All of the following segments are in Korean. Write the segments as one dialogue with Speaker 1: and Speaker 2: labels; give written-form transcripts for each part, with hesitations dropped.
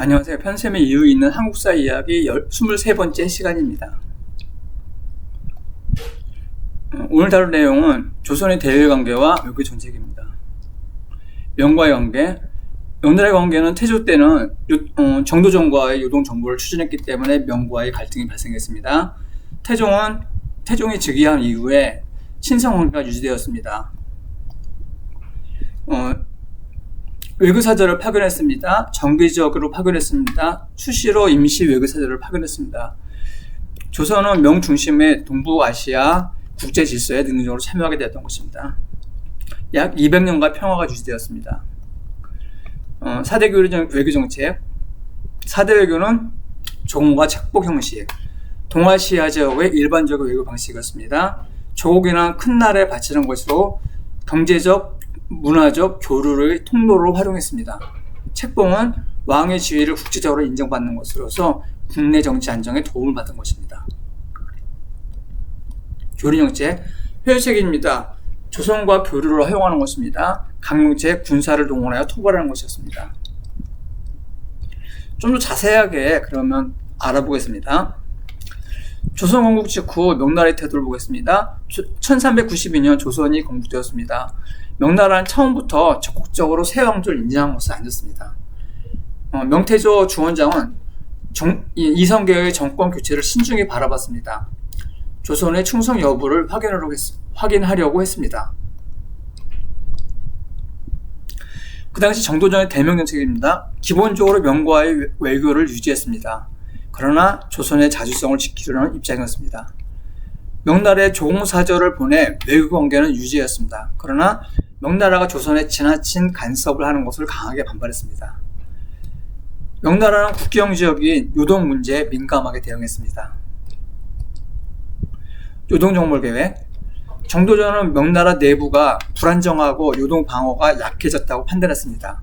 Speaker 1: 안녕하세요. 편쌤의 이유 있는 한국사 이야기 23번째 시간입니다. 오늘 다룰 내용은 조선의 대외관계와 외교 정책입니다. 명과의 관계. 명나라의 관계는 태조 때는 정도전과의 요동 정보를 추진했기 때문에 명과의 갈등이 발생했습니다. 태종이 즉위한 이후에 친성관계가 유지되었습니다. 외교사절을 파견했습니다. 정기적으로 파견했습니다. 수시로 임시 외교사절을 파견했습니다. 조선은 명 중심의 동북아시아 국제 질서에 능동적으로 참여하게 되었던 것입니다. 약 200년간 평화가 유지되었습니다. 4대 외교정책. 4대 외교는 조공과 착복 형식, 동아시아 지역의 일반적 외교 방식이었습니다. 조국이나 큰 나라에 바치는 것으로 경제적, 문화적 교류의 통로로 활용했습니다. 책봉은 왕의 지위를 국제적으로 인정받는 것으로서 국내 정치 안정에 도움을 받은 것입니다. 교류정책, 회유책입니다. 조선과 교류를 허용하는 것입니다. 강용책, 군사를 동원하여 토벌하는 것이었습니다. 좀 더 자세하게 그러면 알아보겠습니다. 조선 건국 직후 명나라의 태도를 보겠습니다. 1392년 조선이 건국되었습니다. 명나라는 처음부터 적극적으로 세왕조를 인정한 것은 아니었습니다. 명태조 주원장은 이성계의 정권 교체를 신중히 바라봤습니다. 조선의 충성 여부를 확인하려고 했습니다. 그 당시 정도전의 대명정책입니다. 기본적으로 명과의 외교를 유지했습니다. 그러나 조선의 자주성을 지키려는 입장이었습니다. 명나라에 조공사절을 보내 외교관계는 유지했습니다. 그러나 명나라가 조선에 지나친 간섭을 하는 것을 강하게 반발했습니다. 명나라는 국경지역인 요동 문제에 민감하게 대응했습니다. 요동정벌계획. 정도전은 명나라 내부가 불안정하고 요동 방어가 약해졌다고 판단했습니다.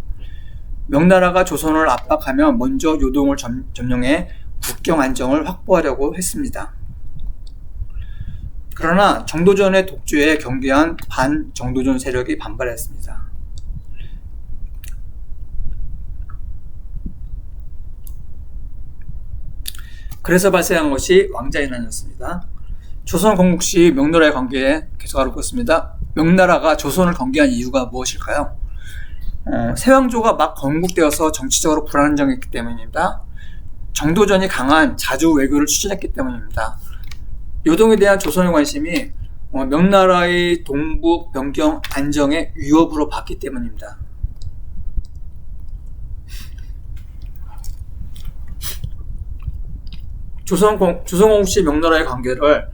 Speaker 1: 명나라가 조선을 압박하면 먼저 요동을 점령해 국경 안정을 확보하려고 했습니다. 그러나 정도전의 독주에 경계한 반정도전 세력이 반발했습니다. 그래서 발생한 것이 왕자인환이었습니다. 조선 건국 시 명나라의 관계에 계속 알아보겠습니다. 명나라가 조선을 건국한 이유가 무엇일까요? 세왕조가 막 건국되어서 정치적으로 불안정했기 때문입니다. 정도전이 강한 자주 외교를 추진했기 때문입니다. 요동에 대한 조선의 관심이 명나라의 동북 변경 안정의 위협으로 봤기 때문입니다. 조선 건국 시 명나라의 관계를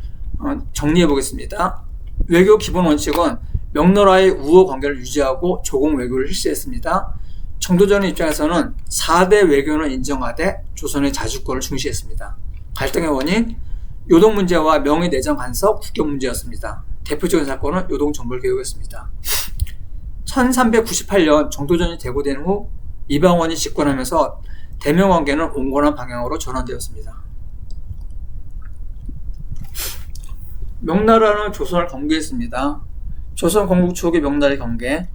Speaker 1: 정리해 보겠습니다. 외교 기본 원칙은 명나라의 우호 관계를 유지하고 조공 외교를 실시했습니다. 정도전의 입장에서는 4대 외교는 인정하되 조선의 자주권을 중시했습니다. 갈등의 원인, 요동 문제와 명의 내정 간섭, 국경 문제였습니다. 대표적인 사건은 요동 정벌개혁이었습니다. 1398년 정도전이 대고된 후 이방원이 집권하면서 대명관계는 온건한 방향으로 전환되었습니다. 명나라는 조선을 건국했습니다. 조선 건국 초기 명나라의 관계.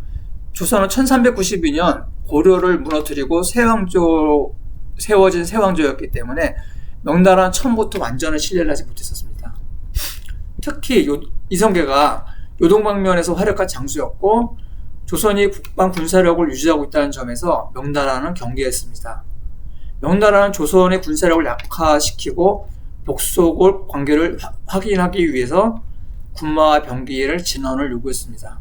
Speaker 1: 조선은 1392년 고려를 무너뜨리고 세워진 세왕조였기 때문에 명나라는 처음부터 완전한 신뢰를 하지 못했었습니다. 특히 이성계가 요동 방면에서 활약한 장수였고 조선이 북방 군사력을 유지하고 있다는 점에서 명나라는 경계했습니다. 명나라는 조선의 군사력을 약화시키고 복속을 관계를 확인하기 위해서 군마와 병기를 진원을 요구했습니다.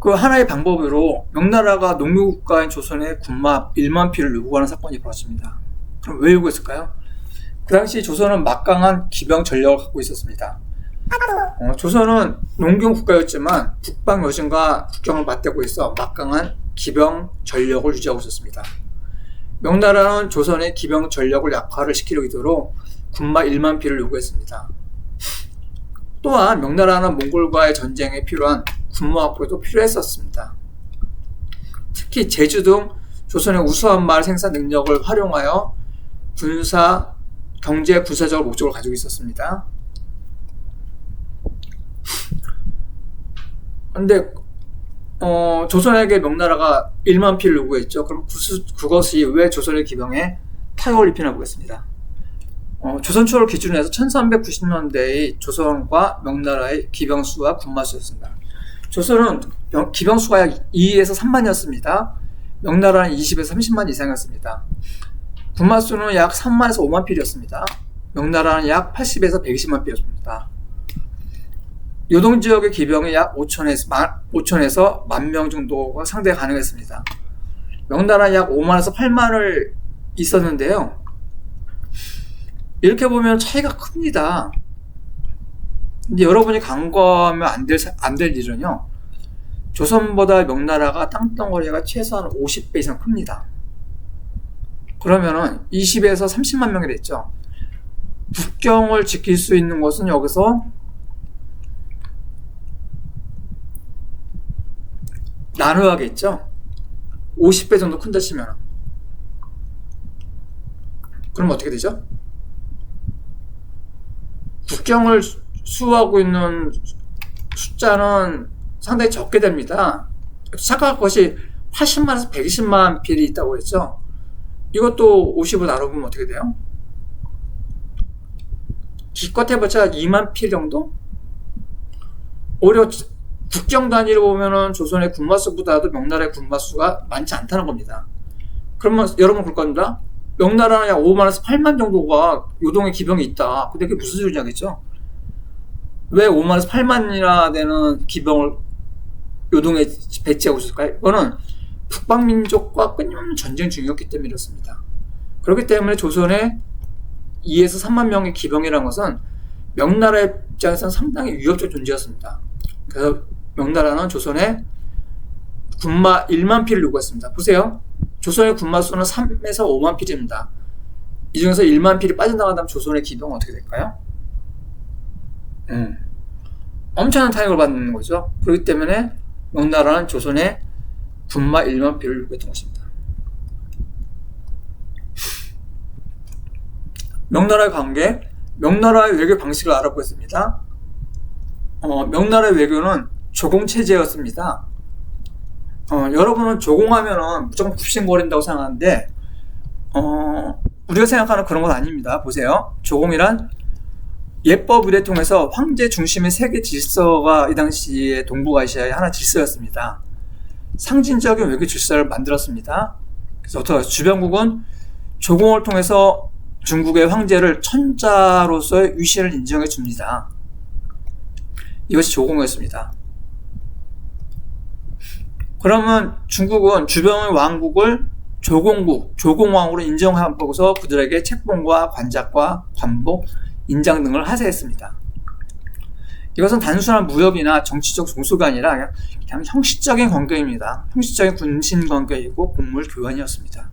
Speaker 1: 그 하나의 방법으로 명나라가 농묘국가인 조선의 군마 1만 피를 요구하는 사건이 벌어집니다. 그럼 왜 요구했을까요? 그 당시 조선은 막강한 기병 전력을 갖고 있었습니다. 조선은 농경 국가였지만 북방 여진과 국경을 맞대고 있어 막강한 기병 전력을 유지하고 있었습니다. 명나라는 조선의 기병 전력을 약화를 시키려고 군마 1만 피를 요구했습니다. 또한 명나라는 몽골과의 전쟁에 필요한 군마 확보도 필요했었습니다. 특히 제주 등 조선의 우수한 말 생산 능력을 활용하여 경제 군사적 목적을 가지고 있었습니다. 그런데 조선에게 명나라가 1만 피를 요구했죠. 그럼 그것이 왜 조선의 기병에 타격을 입히나 보겠습니다. 조선초를 기준으로 해서 1390년대의 조선과 명나라의 기병수와 군마수였습니다. 조선은 기병수가 약 2에서 3만이었습니다. 명나라는 20에서 30만 이상이었습니다. 군마수는 약 3만에서 5만 필이었습니다. 명나라는 약 80에서 120만 필이었습니다. 요동지역의 기병이 약 5천에서 1만 명 정도가 상대가 가능했습니다. 명나라는 약 5만에서 8만을 있었는데요. 이렇게 보면 차이가 큽니다. 근데 여러분이 간과하면 안 될 일은요. 조선보다 명나라가 땅덩어리가 최소한 50배 이상 큽니다. 그러면은 20에서 30만 명이 됐죠. 국경을 지킬 수 있는 것은 여기서 나누어야겠죠. 50배 정도 큰다 치면. 그럼 어떻게 되죠? 국경을 수호하고 있는 숫자는 상당히 적게 됩니다. 착각할 것이 80만에서 120만 필이 있다고 했죠. 이것도 50으로 나눠보면 어떻게 돼요? 기껏 해봤자 2만 필 정도? 오히려 국경 단위로 보면은 조선의 군마수보다도 명나라의 군마수가 많지 않다는 겁니다. 그러면 여러분 그럴 겁니다. 명나라는 약 5만에서 8만 정도가 요동의 기병이 있다. 근데 그게 무슨 소리냐겠죠? 왜 5만에서 8만이나 되는 기병을 요동에 배치하고 있을까요? 이거는 북방민족과 끊임없는 전쟁 중이었기 때문에 이렇습니다. 그렇기 때문에 조선의 2에서 3만 명의 기병이라는 것은 명나라의 입장에서는 상당히 위협적 존재였습니다. 그래서 명나라는 조선에 군마 1만 필을 요구했습니다. 보세요. 조선의 군마 수는 3에서 5만 필입니다. 이 중에서 1만 필이 빠져나간다면 조선의 기병은 어떻게 될까요? 엄청난 타격을 받는 거죠. 그렇기 때문에 명나라는 조선에 군마 1만 필을 요구했던 것입니다. 명나라의 관계, 명나라의 외교 방식을 알아보겠습니다. 명나라의 외교는 조공체제였습니다. 여러분은 조공하면은 무조건 굽신거린다고 생각하는데, 우리가 생각하는 그런 건 아닙니다. 보세요. 조공이란 예법 의례 통해서 황제 중심의 세계 질서가 이 당시에 동북아시아의 하나 질서였습니다. 상징적인 외교 질서를 만들었습니다. 그래서 어떻게 주변국은 조공을 통해서 중국의 황제를 천자로서의 위신을 인정해 줍니다. 이것이 조공이었습니다. 그러면 중국은 주변의 왕국을 조공국, 조공왕으로 인정하고서 그들에게 책봉과 관작과 관복, 인장 등을 하세했습니다. 이것은 단순한 무역이나 정치적 종소가 아니라 그냥 형식적인 관계입니다. 형식적인 군신 관계이고 곡물 교환이었습니다.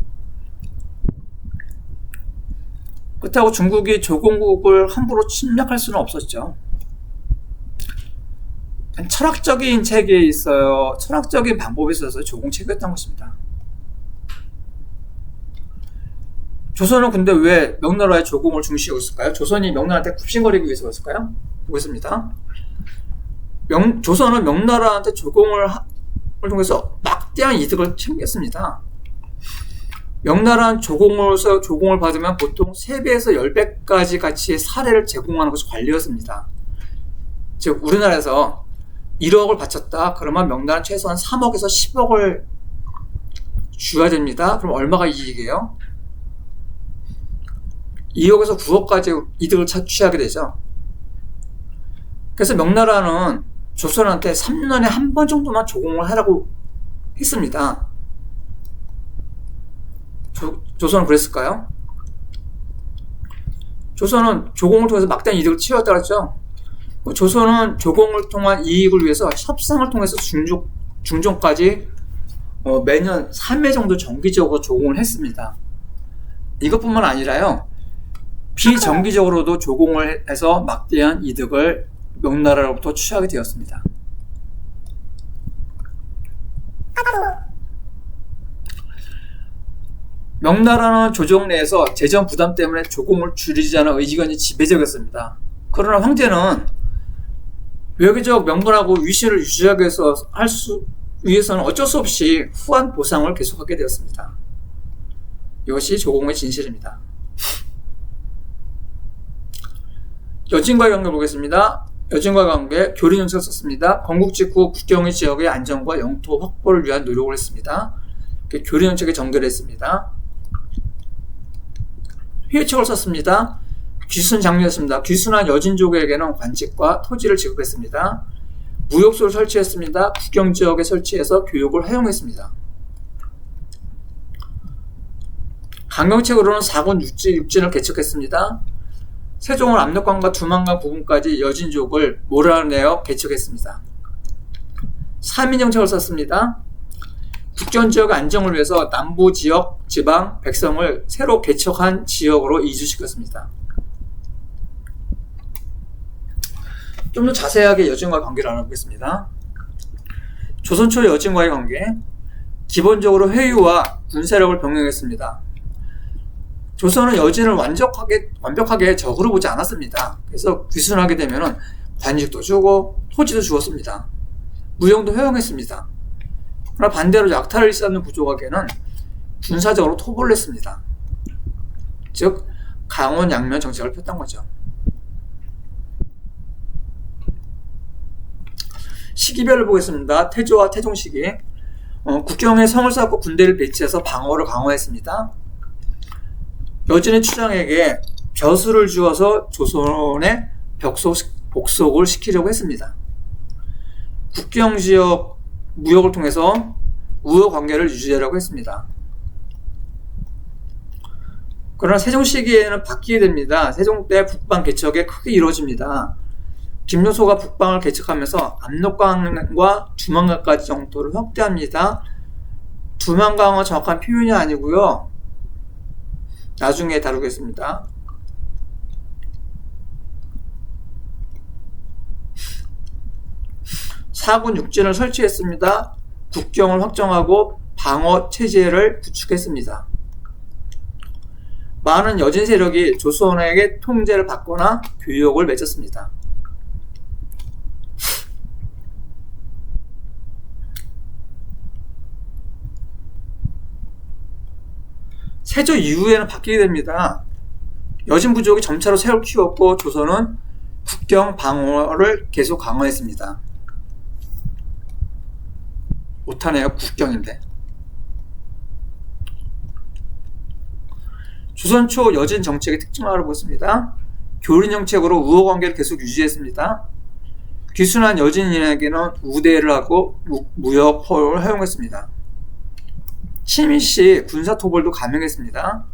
Speaker 1: 그렇다고 중국이 조공국을 함부로 침략할 수는 없었죠. 철학적인 체계에 있어요. 철학적인 방법에 있어서 조공체계였던 것입니다. 조선은 근데 왜 명나라의 조공을 중시하고 있을까요? 조선이 명나라한테 굽신거리기 위해서 그랬을까요? 보겠습니다. 조선은 명나라한테 조공을 통해서 막대한 이득을 챙겼습니다. 명나라는 조공을 받으면 보통 3배에서 10배까지 가치의 사례를 제공하는 것이 관리였습니다. 즉 우리나라에서 1억을 바쳤다. 그러면 명나라는 최소한 3억에서 10억을 줘야 됩니다. 그럼 얼마가 이익이에요? 2억에서 9억까지 이득을 취하게 되죠. 그래서 명나라는 조선한테 3년에 한 번 정도만 조공을 하라고 했습니다. 조선은 그랬을까요? 조선은 조공을 통해서 막대한 이득을 취하였다고 했죠. 조선은 조공을 통한 이익을 위해서 협상을 통해서 중종까지 매년 3회 정도 정기적으로 조공을 했습니다. 이것뿐만 아니라요. 비정기적으로도 조공을 해서 막대한 이득을 명나라로부터 취하게 되었습니다. 명나라는 조정 내에서 재정 부담 때문에 조공을 줄이자는 의견이 지배적이었습니다. 그러나 황제는 외교적 명분하고 위신을 유지하기 위해서 할 수 위해서는 어쩔 수 없이 후한 보상을 계속하게 되었습니다. 이것이 조공의 진실입니다. 여진과의 관계 보겠습니다. 여진과의 관계, 교류 정책을 썼습니다. 건국 직후 국경의 지역의 안정과 영토 확보를 위한 노력을 했습니다. 교류 정책에 전개를 했습니다. 회유책을 썼습니다. 귀순 장려했습니다. 귀순한 여진족에게는 관직과 토지를 지급했습니다. 무역소를 설치했습니다. 국경지역에 설치해서 교육을 허용했습니다. 강경책으로는 4군 육진을 개척했습니다. 세종은 압록강과 두만강 부근까지 여진족을 몰아내어 개척했습니다. 3인 정책을 썼습니다. 국전지역 안정을 위해서 남부지역 지방 백성을 새로 개척한 지역으로 이주시켰습니다. 좀 더 자세하게 여진과 관계를 알아보겠습니다. 조선 초 여진과의 관계, 기본적으로 회유와 군세력을 병행했습니다. 조선은 여진을 완벽하게 적으로 보지 않았습니다. 그래서 귀순하게 되면 관직도 주고 토지도 주었습니다. 무용도 허용했습니다. 그러나 반대로 약탈을 일삼는 부족에게는 군사적으로 토벌을 했습니다. 즉 강원 양면 정책을 폈던 거죠. 시기별을 보겠습니다. 태조와 태종 시기, 국경에 성을 쌓고 군대를 배치해서 방어를 강화했습니다. 여진의 추장에게 벼슬을 주어서 조선의 복속을 시키려고 했습니다. 국경지역 무역을 통해서 우호 관계를 유지하려고 했습니다. 그러나 세종 시기에는 바뀌게 됩니다. 세종 때 북방 개척이 크게 이루어집니다. 김효소가 북방을 개척하면서 압록강과 두만강까지 영토를 확대합니다. 두만강은 정확한 표현이 아니고요. 나중에 다루겠습니다. 사군 육진을 설치했습니다. 국경을 확정하고 방어 체제를 구축했습니다. 많은 여진 세력이 조선에게 통제를 받거나 교역을 맺었습니다. 세조 이후에는 바뀌게 됩니다. 여진 부족이 점차로 세력을 키웠고 조선은 국경 방어를 계속 강화했습니다. 못하네요. 국경인데. 조선 초 여진 정책의 특징을 알아보겠습니다. 교린 정책으로 우호 관계를 계속 유지했습니다. 귀순한 여진인에게는 우대를 하고 무역 포용을 허용했습니다. 치미시 군사토벌도 감행했습니다.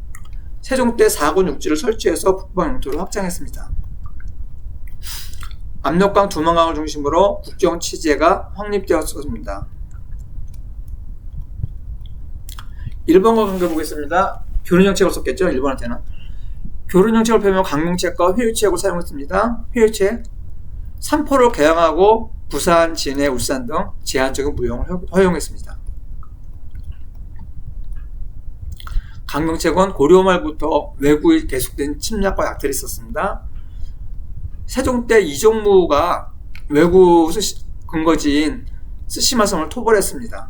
Speaker 1: 세종 때 4군 육지를 설치해서 북방 영토를 확장했습니다. 압록강, 두만강을 중심으로 국경 체제가 확립되었습니다. 일본과 관계 보겠습니다. 교륜 정책을 썼겠죠. 일본한테는. 교륜 정책을 펴면 강경책과 회유책을 사용했습니다. 회유책, 삼포를 개항하고 부산, 진해, 울산 등 제한적인 무용을 허용했습니다. 강경책은 고려 말부터 외국의 계속된 침략과 약탈이 있었습니다. 세종 때 이종무가 외국 근거지인 스시마성을 토벌했습니다.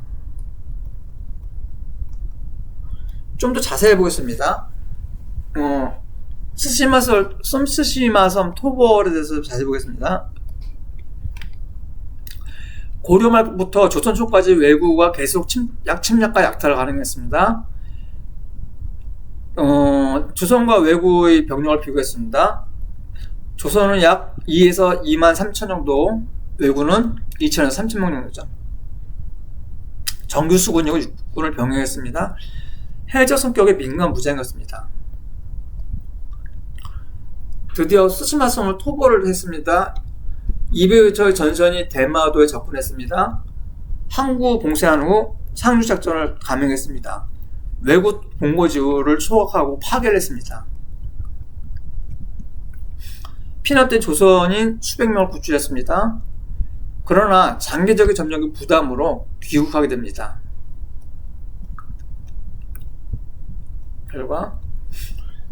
Speaker 1: 좀 더 자세히 보겠습니다. 스시마섬 토벌에 대해서 자세히 보겠습니다. 고려 말부터 조선 초까지 외국과 계속 침략과 약탈을 가능했습니다. 조선과 외국의 병력을 비교했습니다. 조선은 약 2에서 2만 3천 정도, 외국은 2천에서 3천 명 정도죠. 정규 수군력을 육군을 병행했습니다. 해적 성격의 민간 무장이었습니다. 드디어 스시마섬을 토벌을 했습니다. 이베우처의 전선이 대마도에 접근했습니다. 항구 봉쇄한 후 상륙작전을 감행했습니다. 외국 본거지를 소각하고 파괴를 했습니다. 피난된 조선인 수백 명을 구출했습니다. 그러나 장기적인 점령의 부담으로 귀국하게 됩니다. 결과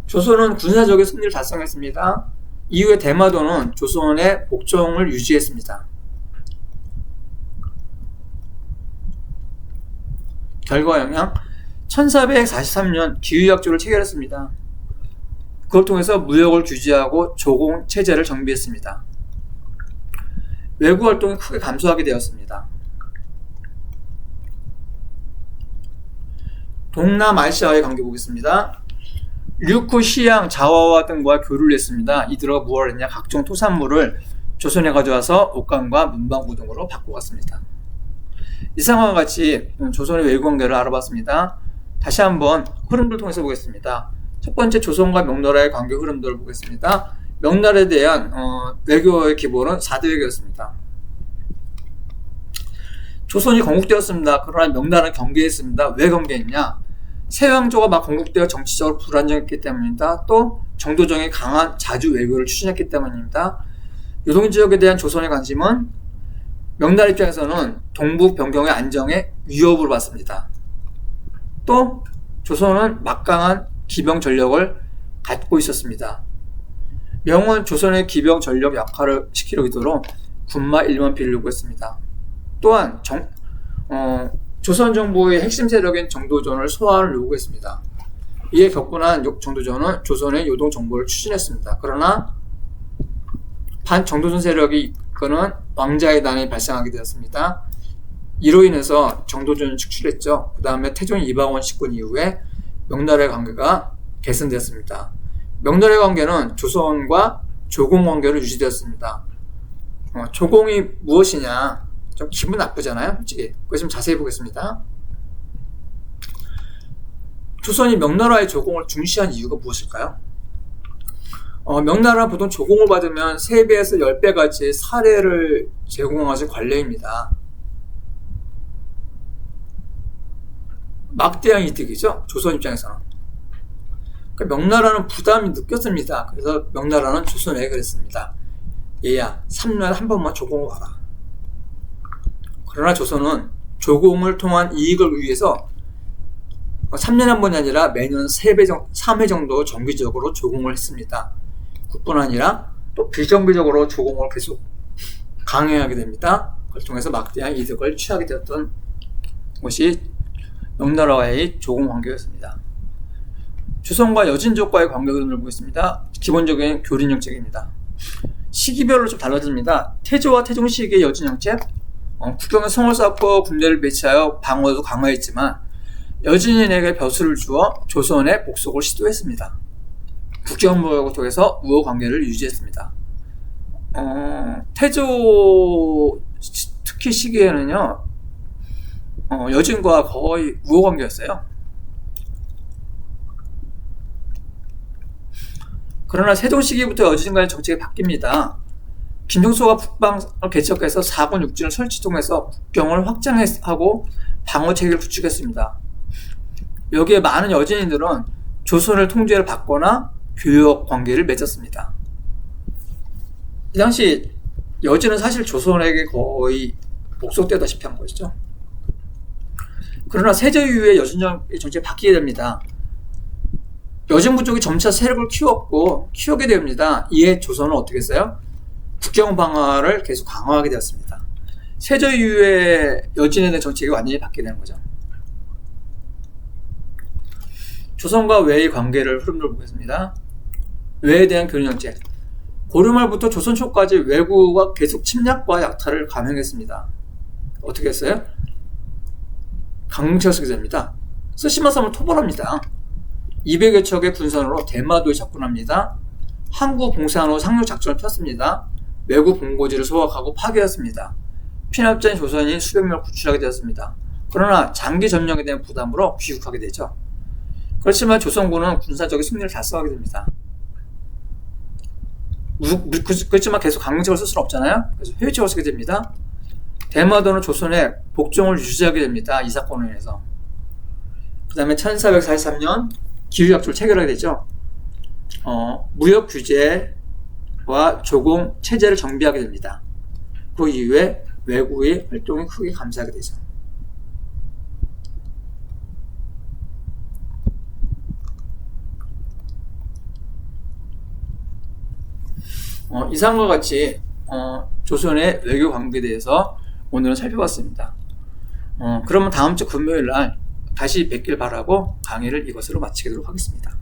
Speaker 1: 조선은 군사적인 승리를 달성했습니다. 이후에 대마도는 조선의 복종을 유지했습니다. 결과 영향 1443년 기후약조를 체결했습니다. 그걸 통해서 무역을 규제하고 조공 체제를 정비했습니다. 외구 활동이 크게 감소하게 되었습니다. 동남아시아의 관계 보겠습니다. 류쿠 시양 자와와 등과 교류를 했습니다. 이들과 무엇을 했냐? 각종 토산물을 조선에 가져와서 옷감과 문방구 등으로 바꿔갔습니다. 이상과 같이 조선의 외교 관계를 알아봤습니다. 다시 한번 흐름을 통해서 보겠습니다. 첫 번째, 조선과 명나라의 관계 흐름들을 보겠습니다. 명나라에 대한 외교의 기본은 4대 외교였습니다. 조선이 건국되었습니다. 그러나 명나라는 경계했습니다. 왜 경계했냐? 세왕조가 막 건국되어 정치적으로 불안정했기 때문입니다. 또 정도정이 강한 자주 외교를 추진했기 때문입니다. 요동지역에 대한 조선의 관심은 명나라 입장에서는 동북 변경의 안정에 위협을 받습니다. 또 조선은 막강한 기병 전력을 갖고 있었습니다. 명은 조선의 기병 전력 약화를 시키려고 군마 1만 피를 요구했습니다. 또한 조선 정부의 핵심 세력인 정도전을 소환을 요구했습니다. 이에 격분한 정도전은 조선의 요동 정보를 추진했습니다. 그러나 반정도전 세력이 이끄는 왕자의 난이 발생하게 되었습니다. 이로 인해서 정도전이 축출했죠. 그 다음에 태종 이방원 식군 이후에 명나라의 관계가 개선되었습니다. 명나라의 관계는 조선과 조공 관계로 유지되었습니다. 조공이 무엇이냐? 좀 기분 나쁘잖아요, 솔직히. 그래서 좀 자세히 보겠습니다. 조선이 명나라의 조공을 중시한 이유가 무엇일까요? 명나라는 보통 조공을 받으면 3배에서 10배까지 사례를 제공하신 관례입니다. 막대한 이득이죠, 조선 입장에서는. 그러니까 명나라는 부담이 느꼈습니다. 그래서 명나라는 조선에게 그랬습니다. 얘야, 3년에 한 번만 조공을 와라. 그러나 조선은 조공을 통한 이익을 위해서 3년에 한 번이 아니라 매년 3회 정도 정기적으로 조공을 했습니다. 그뿐 아니라 또 비정기적으로 조공을 계속 강행하게 됩니다. 그걸 통해서 막대한 이득을 취하게 되었던 것이 명나라와의 조공 관계였습니다. 조선과 여진족과의 관계 흐름을 보겠습니다. 기본적인 교린 정책입니다. 시기별로 좀 달라집니다. 태조와 태종 시기의 여진 정책, 국경에 성을 쌓고 군대를 배치하여 방어도 강화했지만 여진인에게 벼슬을 주어 조선의 복속을 시도했습니다. 국경무역을 통해서 우호 관계를 유지했습니다. 태조 특히 시기에는요, 여진과 거의 우호 관계였어요. 그러나 세종 시기부터 여진과의 정책이 바뀝니다. 김종서가 북방을 개척해서 4군 육진을 설치 통해서 국경을 확장하고 방어 체계를 구축했습니다. 여기에 많은 여진인들은 조선을 통제를 받거나 교역 관계를 맺었습니다. 이 당시 여진은 사실 조선에게 거의 복속되다시피 한 것이죠. 그러나 세조 이후에 여진 정책이 바뀌게 됩니다. 여진 부족이 점차 세력을 키우게 됩니다. 이에 조선은 어떻게 했어요? 국경 방어를 계속 강화하게 되었습니다. 세조 이후에 여진에 대한 정책이 완전히 바뀌게 되는 거죠. 조선과 외의 관계를 흐름을 보겠습니다. 외에 대한 교린 정책. 고려말부터 조선 초까지 외구가 계속 침략과 약탈을 감행했습니다. 어떻게 했어요? 강릉체가 쓰게 됩니다. 쓰시마섬을 토벌합니다. 200여 척의 군선으로 대마도에 접근합니다. 항구 봉쇄한 후 상륙 작전을 폈습니다. 외구 본고지를 소각하고 파괴했습니다. 피납자인 조선이 수백 명을 구출하게 되었습니다. 그러나 장기 점령에 대한 부담으로 귀국하게 되죠. 그렇지만 조선군은 군사적인 승리를 달성하게 됩니다. 그렇지만 계속 강릉책을 쓸 수는 없잖아요. 그래서 회유책을 쓰게 됩니다. 대마도는 조선의 복종을 유지하게 됩니다. 이 사건으로 인해서. 그 다음에 1443년 기후약조를 체결하게 되죠. 무역 규제와 조공 체제를 정비하게 됩니다. 그 이후에 외구의 활동이 크게 감소하게 되죠. 이상과 같이 조선의 외교 관계에 대해서 오늘은 살펴봤습니다. 그러면 다음 주 금요일 날 다시 뵙길 바라고 강의를 이것으로 마치도록 하겠습니다.